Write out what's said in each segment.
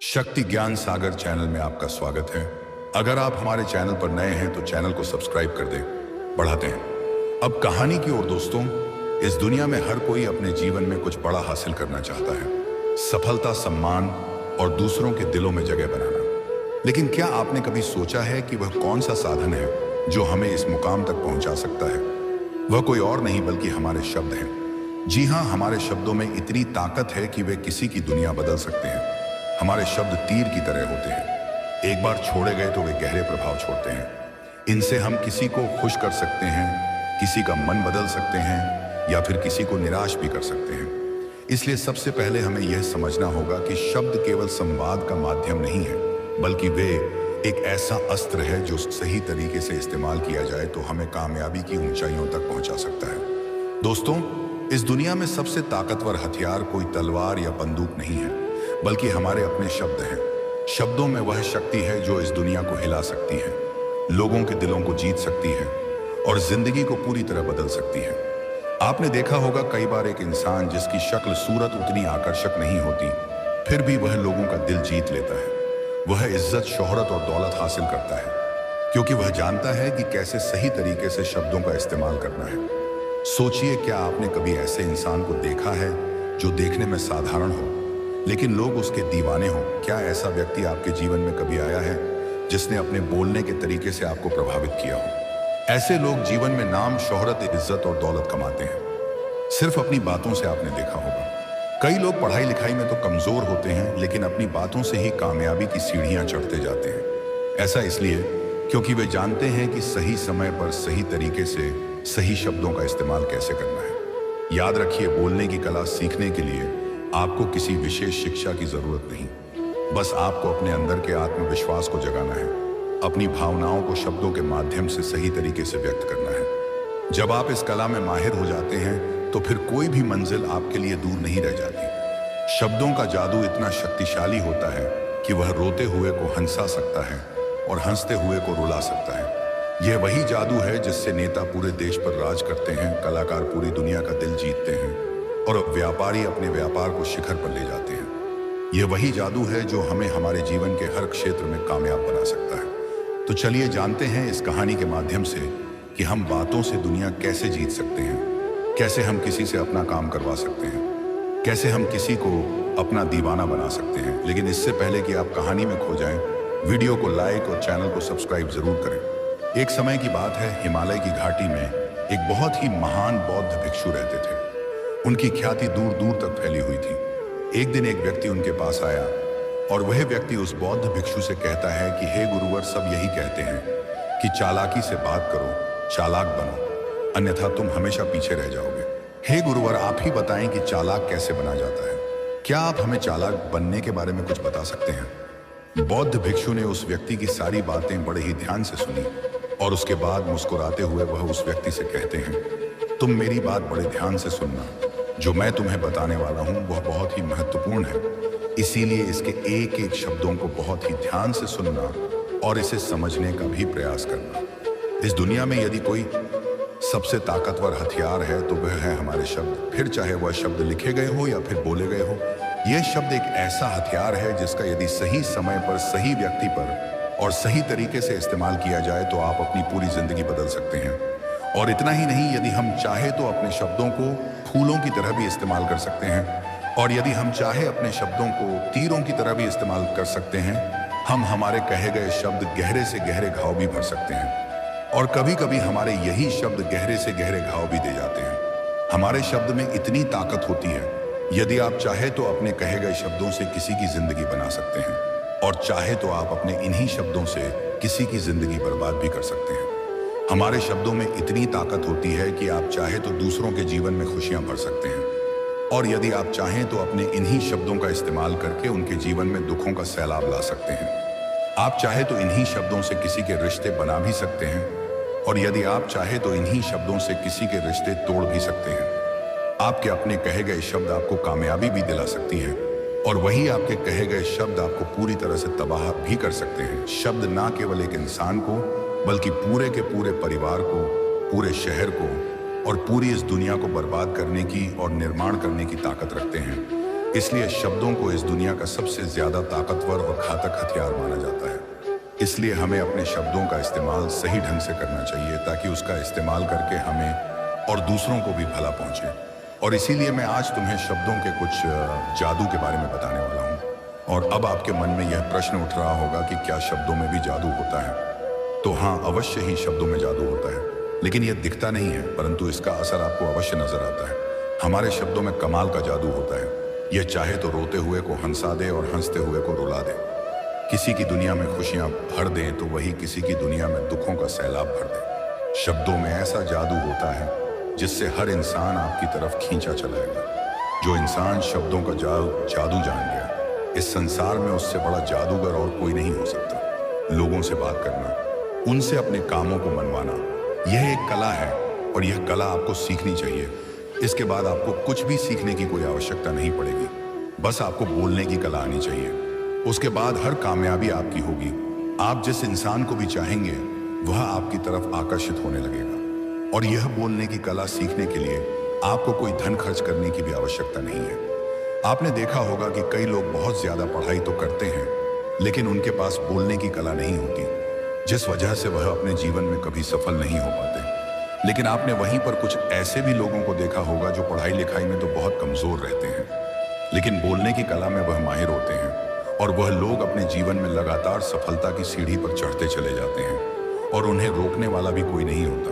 शक्ति ज्ञान सागर चैनल में आपका स्वागत है। अगर आप हमारे चैनल पर नए हैं तो चैनल को सब्सक्राइब कर दें। बढ़ाते हैं अब कहानी की ओर। दोस्तों, इस दुनिया में हर कोई अपने जीवन में कुछ बड़ा हासिल करना चाहता है, सफलता, सम्मान और दूसरों के दिलों में जगह बनाना। लेकिन क्या आपने कभी सोचा है कि वह कौन सा साधन है जो हमें इस मुकाम तक पहुंचा सकता है? वह कोई और नहीं बल्कि हमारे शब्द हैं। जी हाँ, हमारे शब्दों में इतनी ताकत है कि वे किसी की दुनिया बदल सकते हैं। हमारे शब्द तीर की तरह होते हैं, एक बार छोड़े गए तो वे गहरे प्रभाव छोड़ते हैं। इनसे हम किसी को खुश कर सकते हैं, किसी का मन बदल सकते हैं या फिर किसी को निराश भी कर सकते हैं। इसलिए सबसे पहले हमें यह समझना होगा कि शब्द केवल संवाद का माध्यम नहीं है, बल्कि वे एक ऐसा अस्त्र है जो सही तरीके से इस्तेमाल किया जाए तो हमें कामयाबी की ऊंचाइयों तक पहुंचा सकता है। दोस्तों, इस दुनिया में सबसे ताकतवर हथियार कोई तलवार या बंदूक नहीं है, बल्कि हमारे अपने शब्द हैं। शब्दों में वह शक्ति है जो इस दुनिया को हिला सकती है, लोगों के दिलों को जीत सकती है और जिंदगी को पूरी तरह बदल सकती है। आपने देखा होगा कई बार एक इंसान जिसकी शक्ल सूरत उतनी आकर्षक नहीं होती, फिर भी वह लोगों का दिल जीत लेता है। वह इज्जत, शोहरत और दौलत हासिल करता है क्योंकि वह जानता है कि कैसे सही तरीके से शब्दों का इस्तेमाल करना है। सोचिए, क्या आपने कभी ऐसे इंसान को देखा है जो देखने में साधारण हो लेकिन लोग उसके दीवाने हों? क्या ऐसा व्यक्ति आपके जीवन में कभी आया है जिसने अपने बोलने के तरीके से आपको प्रभावित किया हो? ऐसे लोग जीवन में नाम, शोहरत, इज्जत और दौलत कमाते हैं सिर्फ अपनी बातों से। आपने देखा होगा कई लोग पढ़ाई लिखाई में तो कमजोर होते हैं लेकिन अपनी बातों से ही कामयाबी की सीढ़ियां चढ़ते जाते हैं। ऐसा इसलिए क्योंकि वे जानते हैं कि सही समय पर सही तरीके से सही शब्दों का इस्तेमाल कैसे करना है। याद रखिए, बोलने की कला सीखने के लिए आपको किसी विशेष शिक्षा की जरूरत नहीं, बस आपको अपने अंदर के आत्मविश्वास को जगाना है, अपनी भावनाओं को शब्दों के माध्यम से सही तरीके से व्यक्त करना है। जब आप इस कला में माहिर हो जाते हैं तो फिर कोई भी मंजिल आपके लिए दूर नहीं रह जाती। शब्दों का जादू इतना शक्तिशाली होता है कि वह रोते हुए को हंसा सकता है और हंसते हुए को रुला सकता है। यह वही जादू है जिससे नेता पूरे देश पर राज करते हैं, कलाकार पूरी दुनिया का दिल जीतते हैं और व्यापारी अपने व्यापार को शिखर पर ले जाते हैं। यह वही जादू है जो हमें हमारे जीवन के हर क्षेत्र में कामयाब बना सकता है। तो चलिए जानते हैं इस कहानी के माध्यम से कि हम बातों से दुनिया कैसे जीत सकते हैं, कैसे हम किसी से अपना काम करवा सकते हैं, कैसे हम किसी को अपना दीवाना बना सकते हैं। लेकिन इससे पहले कि आप कहानी में खो जाएं, वीडियो को लाइक और चैनल को सब्सक्राइब जरूर करें। एक समय की बात है, हिमालय की घाटी में एक बहुत ही महान बौद्ध भिक्षु रहते थे। उनकी ख्याति दूर दूर तक फैली हुई थी। एक दिन एक व्यक्ति उनके पास आया और वह व्यक्ति उस बौद्ध भिक्षु से कहता है कि हे गुरुवर, सब यही कहते हैं कि चालाकी से बात करो, चालाक बनो, अन्यथा तुम हमेशा पीछे रह जाओगे। हे गुरुवर, आप ही बताएं कि चालाक कैसे बना जाता है। क्या आप हमें चालाक बनने के बारे में कुछ बता सकते हैं? बौद्ध भिक्षु ने उस व्यक्ति की सारी बातें बड़े ही ध्यान से सुनी और उसके बाद मुस्कुराते हुए वह उस व्यक्ति से कहते हैं, तुम मेरी बात बड़े ध्यान से सुनना। जो मैं तुम्हें बताने वाला हूं वह बहुत ही महत्वपूर्ण है, इसीलिए इसके एक एक शब्दों को बहुत ही ध्यान से सुनना और इसे समझने का भी प्रयास करना। इस दुनिया में यदि कोई सबसे ताकतवर हथियार है तो वह है हमारे शब्द। फिर चाहे वह शब्द लिखे गए हो या फिर बोले गए हो, यह शब्द एक ऐसा हथियार है जिसका यदि सही समय पर, सही व्यक्ति पर और सही तरीके से इस्तेमाल किया जाए तो आप अपनी पूरी जिंदगी बदल सकते हैं। और इतना ही नहीं, यदि हम चाहे तो अपने शब्दों को फूलों की तरह भी इस्तेमाल कर सकते हैं और यदि हम चाहे अपने शब्दों को तीरों की तरह भी इस्तेमाल कर सकते हैं। हम हमारे कहे गए शब्द गहरे से गहरे घाव भी भर सकते हैं और कभी कभी हमारे यही शब्द गहरे से गहरे घाव भी दे जाते हैं। हमारे शब्द में इतनी ताकत होती है, यदि आप चाहे तो अपने कहे गए शब्दों से किसी की जिंदगी बना सकते हैं और चाहे तो आप अपने इन्हीं शब्दों से किसी की जिंदगी बर्बाद भी कर सकते हैं। हमारे शब्दों में इतनी ताकत होती है कि आप चाहे तो दूसरों के जीवन में खुशियां भर सकते हैं और यदि आप चाहें तो अपने इन्हीं शब्दों का इस्तेमाल करके उनके जीवन में दुखों का सैलाब ला सकते हैं। आप चाहे तो इन्हीं शब्दों से किसी के रिश्ते बना भी सकते हैं और यदि आप चाहे तो इन्हीं शब्दों से किसी के रिश्ते तोड़ भी सकते हैं। आपके अपने कहे गए शब्द आपको कामयाबी भी दिला सकती है और वही आपके कहे गए शब्द आपको पूरी तरह से तबाह भी कर सकते हैं। शब्द ना केवल एक इंसान को बल्कि पूरे के पूरे परिवार को, पूरे शहर को और पूरी इस दुनिया को बर्बाद करने की और निर्माण करने की ताकत रखते हैं। इसलिए शब्दों को इस दुनिया का सबसे ज्यादा ताकतवर और घातक हथियार माना जाता है। इसलिए हमें अपने शब्दों का इस्तेमाल सही ढंग से करना चाहिए ताकि उसका इस्तेमाल करके हमें और दूसरों को भी भला पहुंचे। और इसीलिए मैं आज तुम्हें शब्दों के कुछ जादू के बारे में बताने वाला हूँ। और अब आपके मन में यह प्रश्न उठ रहा होगा कि क्या शब्दों में भी जादू होता है? तो हाँ, अवश्य ही शब्दों में जादू होता है, लेकिन यह दिखता नहीं है, परंतु इसका असर आपको अवश्य नजर आता है। हमारे शब्दों में कमाल का जादू होता है। यह चाहे तो रोते हुए को हंसा दे और हंसते हुए को रुला दे। किसी की दुनिया में खुशियां भर दे तो वही किसी की दुनिया में दुखों का सैलाब भर दे। शब्दों में ऐसा जादू होता है जिससे हर इंसान आपकी तरफ खींचा चलाएगा। जो इंसान शब्दों का जादू जान गया, इस संसार में उससे बड़ा जादूगर और कोई नहीं हो सकता। लोगों से बात करना, उनसे अपने कामों को मनवाना, यह एक कला है और यह कला आपको सीखनी चाहिए। इसके बाद आपको कुछ भी सीखने की कोई आवश्यकता नहीं पड़ेगी, बस आपको बोलने की कला आनी चाहिए। उसके बाद हर कामयाबी आपकी होगी। आप जिस इंसान को भी चाहेंगे वह आपकी तरफ आकर्षित होने लगेगा। और यह बोलने की कला सीखने के लिए आपको कोई धन खर्च करने की भी आवश्यकता नहीं है। आपने देखा होगा कि कई लोग बहुत ज्यादा पढ़ाई तो करते हैं, लेकिन उनके पास बोलने की कला नहीं होती, जिस वजह से वह अपने जीवन में कभी सफल नहीं हो पाते। लेकिन आपने वहीं पर कुछ ऐसे भी लोगों को देखा होगा जो पढ़ाई लिखाई में तो बहुत कमजोर रहते हैं, लेकिन बोलने की कला में वह माहिर होते हैं। और वह लोग अपने जीवन में लगातार सफलता की सीढ़ी पर चढ़ते चले जाते हैं और उन्हें रोकने वाला भी कोई नहीं होता।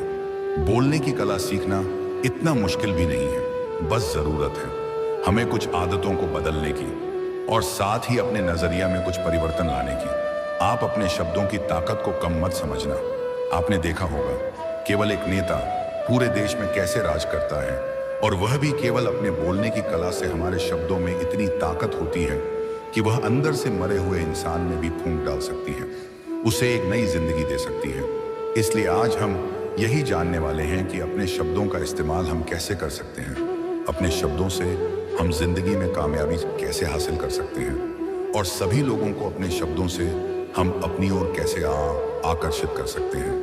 बोलने की कला सीखना इतना मुश्किल भी नहीं है, बस जरूरत है हमें कुछ आदतों को बदलने की और साथ ही अपने नजरिया में कुछ परिवर्तन लाने की। आप अपने शब्दों की ताकत को कम मत समझना। आपने देखा होगा केवल एक नेता पूरे देश में कैसे राज करता है, और वह भी केवल अपने बोलने की कला से। हमारे शब्दों में इतनी ताकत होती है कि वह अंदर से मरे हुए इंसान में भी फूंक डाल सकती है, उसे एक नई जिंदगी दे सकती है। इसलिए आज हम यही जानने वाले हैं कि अपने शब्दों का इस्तेमाल हम कैसे कर सकते हैं, अपने शब्दों से हम जिंदगी में कामयाबी कैसे हासिल कर सकते हैं, और सभी लोगों को अपने शब्दों से हम अपनी ओर कैसे आकर्षित कर सकते हैं।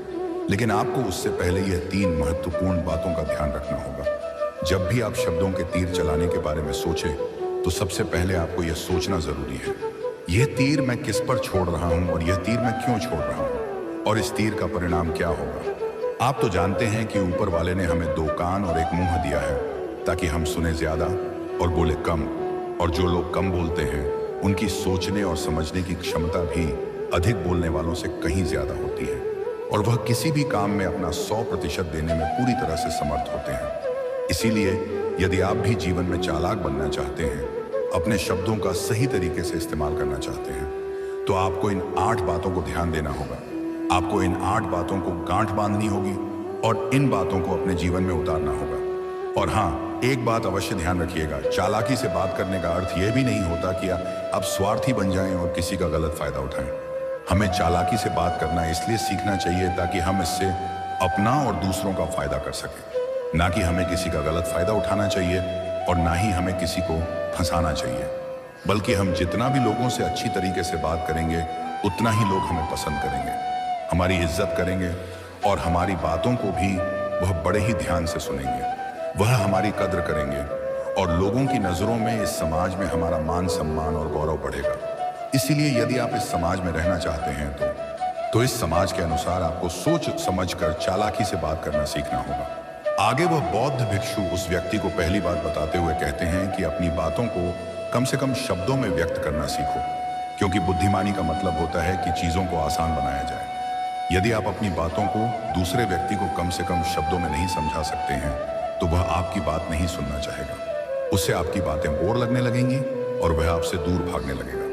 लेकिन आपको उससे पहले यह 3 महत्वपूर्ण बातों का ध्यान रखना होगा। जब भी आप शब्दों के तीर चलाने के बारे में सोचें तो सबसे पहले आपको यह सोचना जरूरी है, यह तीर मैं किस पर छोड़ रहा हूं और यह तीर मैं क्यों छोड़ रहा हूं, और इस तीर का परिणाम क्या होगा। आप तो जानते हैं कि ऊपर वाले ने हमें 2 कान और एक मुंह दिया है ताकि हम सुने ज्यादा और बोले कम। और जो लोग कम बोलते हैं उनकी सोचने और समझने की क्षमता भी अधिक बोलने वालों से कहीं ज्यादा होती है, और वह किसी भी काम में अपना 100% देने में पूरी तरह से समर्थ होते हैं। इसीलिए यदि आप भी जीवन में चालाक बनना चाहते हैं, अपने शब्दों का सही तरीके से इस्तेमाल करना चाहते हैं, तो आपको इन 8 बातों को ध्यान देना होगा। आपको इन 8 बातों को गांठ बांधनी होगी और इन बातों को अपने जीवन में उतारना होगा। और हाँ, एक बात अवश्य ध्यान रखिएगा, चालाकी से बात करने का अर्थ यह भी नहीं होता कि आप स्वार्थी बन जाएं और किसी का गलत फायदा उठाएं। हमें चालाकी से बात करना इसलिए सीखना चाहिए ताकि हम इससे अपना और दूसरों का फायदा कर सकें। ना कि हमें किसी का गलत फायदा उठाना चाहिए और ना ही हमें किसी को फंसाना चाहिए, बल्कि हम जितना भी लोगों से अच्छी तरीके से बात करेंगे उतना ही लोग हमें पसंद करेंगे, हमारी इज्जत करेंगे, और हमारी बातों को भी वह बड़े ही ध्यान से सुनेंगे। वह हमारी कद्र करेंगे और लोगों की नजरों में इस समाज में हमारा मान सम्मान और गौरव बढ़ेगा। इसीलिए यदि आप इस समाज में रहना चाहते हैं तो इस समाज के अनुसार आपको सोच समझकर चालाकी से बात करना सीखना होगा। आगे वह बौद्ध भिक्षु उस व्यक्ति को पहली बात बताते हुए कहते हैं कि अपनी बातों को कम से कम शब्दों में व्यक्त करना सीखो, क्योंकि बुद्धिमानी का मतलब होता है कि चीजों को आसान बनाया जाए। यदि आप अपनी बातों को दूसरे व्यक्ति को कम से कम शब्दों में नहीं समझा सकते हैं तो वह आपकी बात नहीं सुनना चाहेगा, उससे आपकी बातें बोर लगने लगेंगी और वह आपसे दूर भागने लगेगा।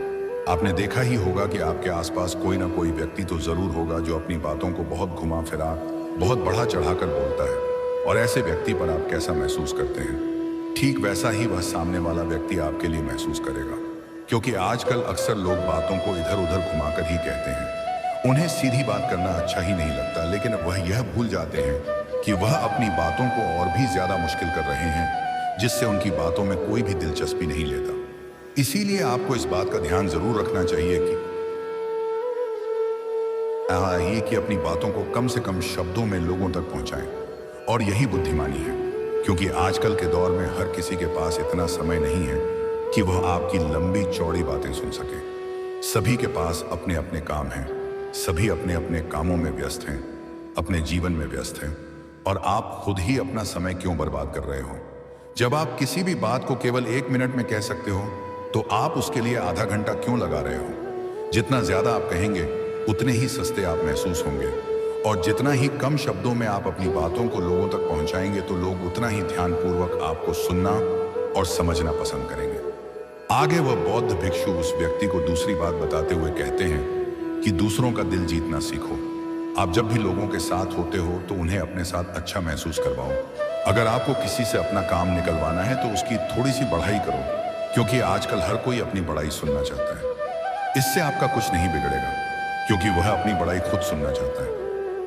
आपने देखा ही होगा कि आपके आसपास कोई ना कोई व्यक्ति तो जरूर होगा जो अपनी बातों को बहुत घुमा फिरा, बहुत बढ़ा चढ़ाकर बोलता है, और ऐसे व्यक्ति पर आप कैसा महसूस करते हैं, ठीक वैसा ही वह सामने वाला व्यक्ति आपके लिए महसूस करेगा। क्योंकि आजकल अक्सर लोग बातों को इधर उधर घुमाकर ही कहते हैं। उन्हें सीधी बात करना अच्छा ही नहीं लगता, लेकिन वह यह भूल जाते हैं कि वह अपनी बातों को और भी ज्यादा मुश्किल कर रहे हैं, जिससे उनकी बातों में कोई भी दिलचस्पी नहीं लेता। इसीलिए आपको इस बात का ध्यान जरूर रखना चाहिए कि अपनी बातों को कम से कम शब्दों में लोगों तक पहुंचाएं, और यही बुद्धिमानी है। क्योंकि आजकल के दौर में हर किसी के पास इतना समय नहीं है कि वह आपकी लंबी चौड़ी बातें सुन सके। सभी के पास अपने अपने काम हैं, सभी अपने अपने कामों में व्यस्त हैं, अपने जीवन में व्यस्त हैं, और आप खुद ही अपना समय क्यों बर्बाद कर रहे हो? जब आप किसी भी बात को केवल 1 मिनट में कह सकते हो, तो आप उसके लिए आधा घंटा क्यों लगा रहे हो? जितना ज्यादा आप कहेंगे उतने ही सस्ते आप महसूस होंगे, और जितना ही कम शब्दों में आप अपनी बातों को लोगों तक पहुंचाएंगे तो लोग उतना ही ध्यानपूर्वक आपको सुनना और समझना पसंद करेंगे। आगे वह बौद्ध भिक्षु उस व्यक्ति को दूसरी बात बताते हुए कहते हैं कि दूसरों का दिल जीतना सीखो। आप जब भी लोगों के साथ होते हो तो उन्हें अपने साथ अच्छा महसूस करवाओ। अगर आपको किसी से अपना काम निकलवाना है तो उसकी थोड़ी सी बढ़ाई करो, क्योंकि आजकल हर कोई अपनी बड़ाई सुनना चाहता है। इससे आपका कुछ नहीं बिगड़ेगा, क्योंकि वह अपनी बड़ाई खुद सुनना चाहता है।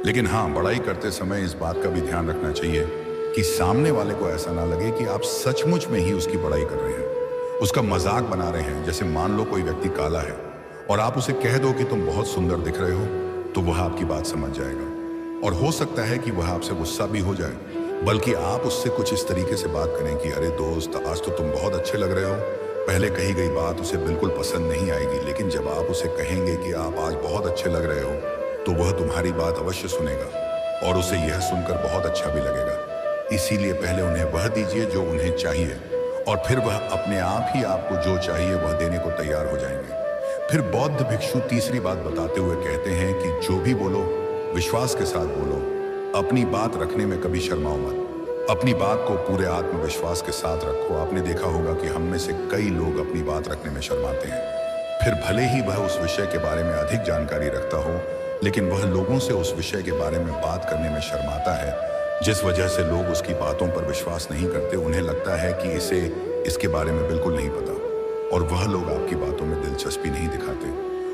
लेकिन हाँ, बड़ाई करते समय इस बात का भी ध्यान रखना चाहिए कि सामने वाले को ऐसा ना लगे कि आप सचमुच में ही उसकी बड़ाई कर रहे हैं, उसका मजाक बना रहे हैं। जैसे मान लो कोई व्यक्ति काला है और आप उसे कह दो कि तुम बहुत सुंदर दिख रहे हो, तो वह आपकी बात समझ जाएगा, और हो सकता है कि वह आपसे गुस्सा भी हो जाए, बल्कि आप उससे कुछ इस तरीके से बात करें कि अरे दोस्त, आज तो तुम बहुत अच्छे लग रहे हो। पहले कही गई बात उसे बिल्कुल पसंद नहीं आएगी, लेकिन जब आप उसे कहेंगे कि आप आज बहुत अच्छे लग रहे हो, तो वह तुम्हारी बात अवश्य सुनेगा और उसे यह सुनकर बहुत अच्छा भी लगेगा। इसीलिए पहले उन्हें वह दीजिए जो उन्हें चाहिए, और फिर वह अपने आप ही आपको जो चाहिए वह देने को तैयार हो जाएंगे। फिर बौद्ध भिक्षु तीसरी बात बताते हुए कहते हैं कि जो भी बोलो विश्वास के साथ बोलो, अपनी बात रखने में कभी शर्माओ मत। अपनी बात को पूरे आत्मविश्वास के साथ रखो। आपने देखा होगा कि हम में से कई लोग अपनी बात रखने में शर्माते हैं। फिर भले ही वह उस विषय के बारे में अधिक जानकारी रखता हो, लेकिन वह लोगों से उस विषय के बारे में बात करने में शर्माता है, जिस वजह से लोग उसकी बातों पर विश्वास नहीं करते। उन्हें लगता है कि इसे इसके बारे में बिल्कुल नहीं पता, और वह लोग आपकी बातों में दिलचस्पी नहीं दिखाते,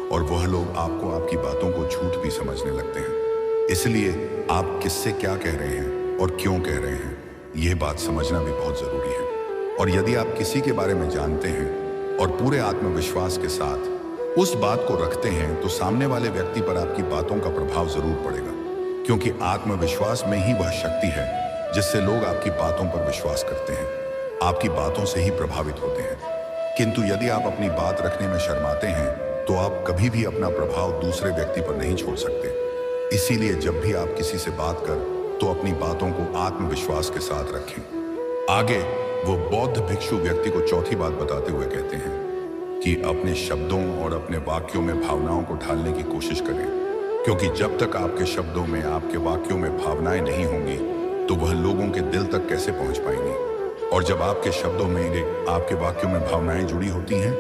और वह लोग आपको आपकी बातों को झूठ भी समझने लगते हैं। इसलिए आप किससे क्या कह रहे हैं और क्यों कह रहे हैं, यह बात समझना भी बहुत जरूरी है। और यदि आप किसी के बारे में जानते हैं और पूरे आत्मविश्वास के साथ उस बात को रखते हैं, तो सामने वाले व्यक्ति पर आपकी बातों का प्रभाव जरूर पड़ेगा, क्योंकि आत्मविश्वास में ही वह शक्ति है जिससे लोग आपकी बातों पर विश्वास करते हैं, आपकी बातों से ही प्रभावित होते हैं। किंतु यदि आप अपनी बात रखने में शर्माते हैं, तो आप कभी भी अपना प्रभाव दूसरे व्यक्ति पर नहीं छोड़ सकते। इसीलिए जब भी आप किसी से बात कर, तो अपनी बातों को आत्मविश्वास के साथ रखें। आगे वो बौद्ध भिक्षु व्यक्ति को चौथी बात बताते हुए कहते हैं कि अपने शब्दों और अपने वाक्यों में भावनाओं को ढालने की कोशिश करें, क्योंकि जब तक आपके शब्दों में, आपके वाक्यों में भावनाएं नहीं होंगी, तो वह लोगों के दिल तक कैसे पहुंच पाएंगी। और जब आपके शब्दों में, आपके वाक्यों में भावनाएं जुड़ी होती हैं,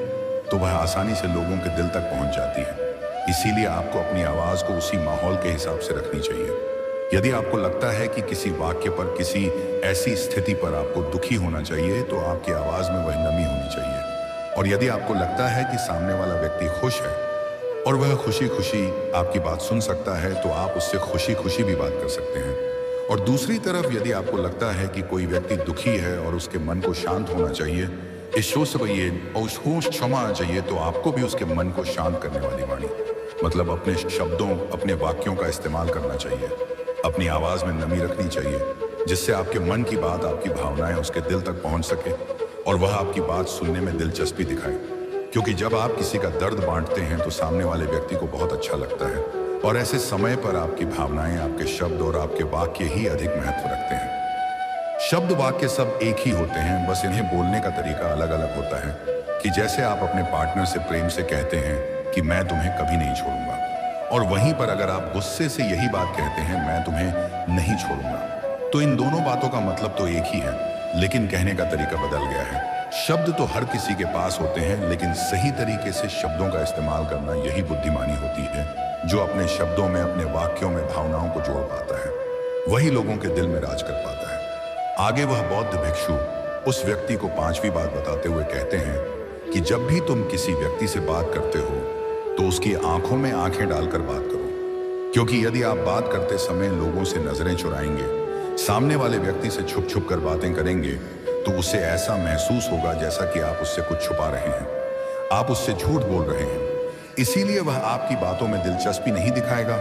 तो वह आसानी से लोगों के दिल तक पहुंच जाती है। इसीलिए आपको अपनी आवाज को उसी माहौल के हिसाब से रखनी चाहिए। यदि आपको लगता है कि किसी वाक्य पर, किसी ऐसी स्थिति पर आपको दुखी होना चाहिए, तो आपकी आवाज में वह नमी होनी चाहिए। और यदि आपको लगता है कि सामने वाला व्यक्ति खुश है और वह खुशी खुशी आपकी बात सुन सकता है, तो आप उससे खुशी खुशी भी बात कर सकते हैं। और दूसरी तरफ यदि आपको लगता है कि कोई व्यक्ति दुखी है और उसके मन को शांत होना चाहिए, क्षमा चाहिए, तो आपको भी उसके मन को शांत करने वाली वाणी, मतलब अपने शब्दों, अपने वाक्यों का इस्तेमाल करना चाहिए। अपनी आवाज में नमी रखनी चाहिए, जिससे आपके मन की बात, आपकी भावनाएं उसके दिल तक पहुंच सके और वह आपकी बात सुनने में दिलचस्पी दिखाए। क्योंकि जब आप किसी का दर्द बांटते हैं, तो सामने वाले व्यक्ति को बहुत अच्छा लगता है, और ऐसे समय पर आपकी भावनाएं, आपके शब्द और आपके वाक्य ही अधिक महत्व रखते हैं। शब्द वाक्य सब एक ही होते हैं, बस इन्हें बोलने का तरीका अलग अलग होता है। कि जैसे आप अपने पार्टनर से प्रेम से कहते हैं कि मैं तुम्हें कभी नहीं छोड़ूंगा, और वहीं पर अगर आप गुस्से से यही बात कहते हैं, मैं तुम्हें नहीं छोड़ूंगा, तो इन दोनों बातों का मतलब तो एक ही है, लेकिन कहने का तरीका बदल गया है। शब्द तो हर किसी के पास होते हैं, लेकिन सही तरीके से शब्दों का इस्तेमाल करना यही बुद्धिमानी होती है। जो अपने शब्दों में, अपने वाक्यों में भावनाओं को जोड़ पाता है, वही लोगों के दिल में राज कर पाता है। आगे वह बौद्ध भिक्षु उस व्यक्ति को पांचवी बात बताते हुए कहते हैं कि जब भी तुम किसी व्यक्ति से बात करते हो, तो उसकी आंखों में आंखें डालकर बात करो। क्योंकि यदि आप बात करते समय लोगों से नजरें चुराएंगे, सामने वाले व्यक्ति से छुप छुप कर बातें करेंगे, तो उसे ऐसा महसूस होगा जैसा कि आप उससे कुछ छुपा रहे हैं, आप उससे झूठ बोल रहे हैं। इसीलिए वह आपकी बातों में दिलचस्पी नहीं दिखाएगा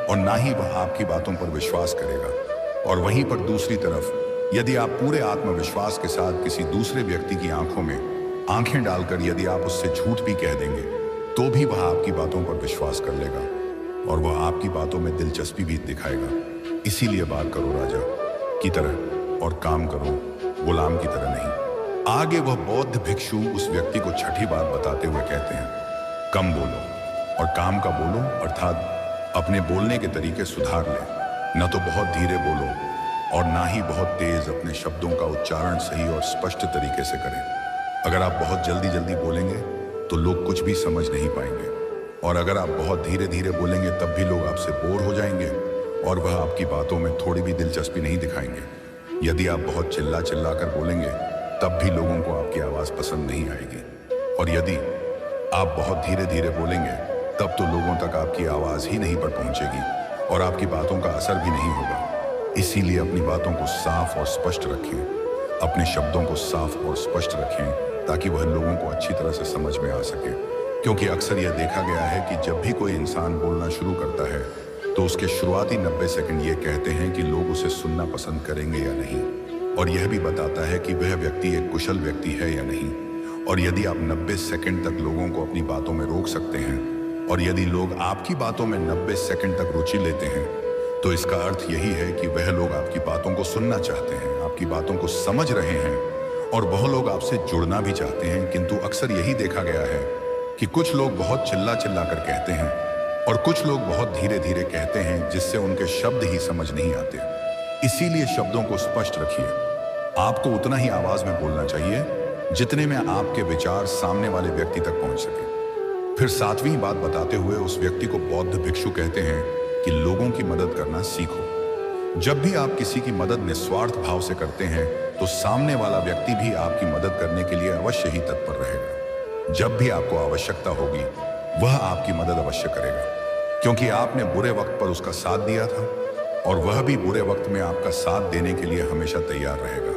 और ना ही वह आपकी बातों पर विश्वास करेगा। और वहीं पर दूसरी तरफ, यदि आप पूरे आत्मविश्वास के साथ किसी दूसरे व्यक्ति की आंखों में आंखें डालकर यदि आप उससे झूठ भी कह देंगे तो भी वह आपकी बातों पर विश्वास कर लेगा और वह आपकी बातों में दिलचस्पी भी दिखाएगा। इसीलिए बात करो राजा की तरह और काम करो गुलाम की तरह नहीं। आगे वह बौद्ध भिक्षु उस व्यक्ति को छठी बात बताते हुए कहते हैं, कम बोलो और काम का बोलो, अर्थात अपने बोलने के तरीके सुधार ले। न तो बहुत धीरे बोलो और ना ही बहुत तेज अपने शब्दों का उच्चारण सही और स्पष्ट तरीके से करें। अगर आप बहुत जल्दी जल्दी बोलेंगे तो लोग कुछ भी समझ नहीं पाएंगे और अगर आप बहुत धीरे धीरे बोलेंगे तब भी लोग आपसे बोर हो जाएंगे और वह आपकी बातों में थोड़ी भी दिलचस्पी नहीं दिखाएंगे। यदि आप बहुत चिल्ला चिल्ला कर बोलेंगे तब भी लोगों को आपकी आवाज़ पसंद नहीं आएगी और यदि आप बहुत धीरे धीरे बोलेंगे तब तो लोगों तक आपकी आवाज़ ही नहीं पर पहुंचेगी और आपकी बातों का असर भी नहीं होगा। इसीलिए अपनी बातों को साफ और स्पष्ट रखें, अपने शब्दों को साफ और स्पष्ट रखें ताकि वह लोगों को अच्छी तरह से समझ में आ सके। क्योंकि अक्सर यह देखा गया है कि जब भी कोई इंसान बोलना शुरू करता है तो उसके शुरुआती 90 सेकंड ये कहते हैं कि लोग उसे सुनना पसंद करेंगे या नहीं, और यह भी बताता है कि वह व्यक्ति एक कुशल व्यक्ति है या नहीं। और यदि आप 90 सेकंड तक लोगों को अपनी बातों में रोक सकते हैं और यदि लोग आपकी बातों में 90 सेकंड तक रुचि लेते हैं तो इसका अर्थ यही है कि वह लोग आपकी बातों को सुनना चाहते हैं, आपकी बातों को समझ रहे हैं और वह लोग आपसे जुड़ना भी चाहते हैं। किंतु अक्सर यही देखा गया है कि कुछ लोग बहुत चिल्ला चिल्ला कर कहते हैं और कुछ लोग बहुत धीरे धीरे कहते हैं जिससे उनके शब्द ही समझ नहीं आते। इसीलिए शब्दों को स्पष्ट रखिए। आपको उतना ही आवाज में बोलना चाहिए जितने में आपके विचार सामने वाले व्यक्ति तक पहुंच सके। फिर 7वीं बात बताते हुए उस व्यक्ति को बौद्ध भिक्षु कहते हैं कि लोगों की मदद करना सीखो। जब भी आप किसी की मदद निस्वार्थ भाव से करते हैं तो सामने वाला व्यक्ति भी आपकी मदद करने के लिए अवश्य ही तत्पर रहेगा। जब भी आपको आवश्यकता होगी वह आपकी मदद अवश्य करेगा, क्योंकि आपने बुरे वक्त पर उसका साथ दिया था और वह भी बुरे वक्त में आपका साथ देने के लिए हमेशा तैयार रहेगा।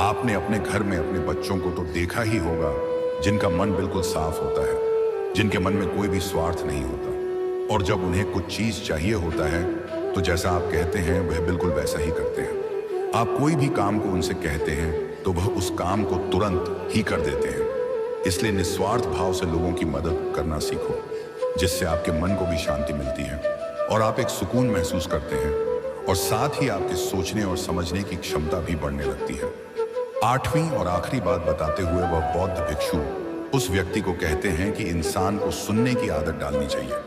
आपने अपने घर में अपने बच्चों को तो देखा ही होगा जिनका मन बिल्कुल साफ होता है, जिनके मन में कोई भी स्वार्थ नहीं होता, और जब उन्हें कुछ चीज चाहिए होता है तो जैसा आप कहते हैं वह बिल्कुल वैसा ही करते हैं। आप कोई भी काम को उनसे कहते हैं तो वह उस काम को तुरंत ही कर देते हैं। इसलिए निस्वार्थ भाव से लोगों की मदद करना सीखो, जिससे आपके मन को भी शांति मिलती है और आप एक सुकून महसूस करते हैं और साथ ही आपके सोचने और समझने की क्षमता भी बढ़ने लगती है। 8वीं और आखिरी बात बताते हुए वह बौद्ध भिक्षु उस व्यक्ति को कहते हैं कि इंसान को सुनने की आदत डालनी चाहिए।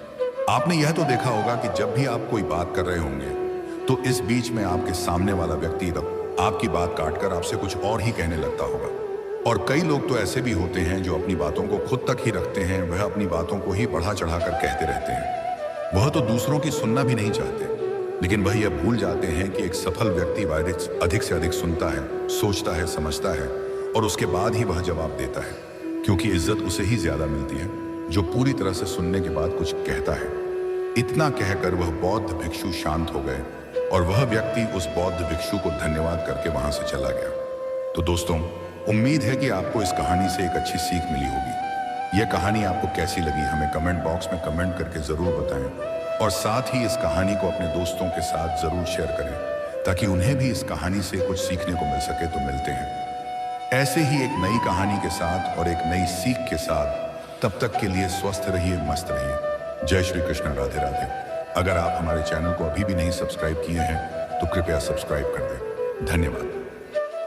आपने यह तो देखा होगा कि जब भी आप कोई बात कर रहे होंगे तो इस बीच में आपके सामने वाला व्यक्ति आपकी बात काटकर आपसे कुछ और ही कहने लगता होगा। और कई लोग तो ऐसे भी होते हैं जो अपनी बातों को खुद तक ही रखते हैं, वह अपनी बातों को ही बढ़ा चढ़ाकर कहते रहते हैं। वह तो दूसरों की सुनना भी नहीं चाहते, लेकिन वह यह भूल जाते हैं कि एक सफल व्यक्ति अधिक से अधिक सुनता है, सोचता है, समझता है और उसके बाद ही वह जवाब देता है, क्योंकि इज्जत उसे ही ज्यादा मिलती है जो पूरी तरह से सुनने के बाद कुछ कहता है। इतना कहकर वह बौद्ध भिक्षु शांत हो गए और वह व्यक्ति उस बौद्ध भिक्षु को धन्यवाद करके वहां से चला गया। तो दोस्तों, उम्मीद है कि आपको इस कहानी से एक अच्छी सीख मिली होगी। यह कहानी आपको कैसी लगी हमें कमेंट बॉक्स में कमेंट करके जरूर बताएं और साथ ही इस कहानी को अपने दोस्तों के साथ जरूर शेयर करें ताकि उन्हें भी इस कहानी से कुछ सीखने को मिल सके। तो मिलते हैं ऐसे ही एक नई कहानी के साथ और एक नई सीख के साथ। तब तक के लिए स्वस्थ रहिए, मस्त रहिए। जय श्री कृष्ण, राधे राधे। अगर आप हमारे चैनल को अभी भी नहीं सब्सक्राइब किए हैं तो कृपया सब्सक्राइब कर दें। धन्यवाद।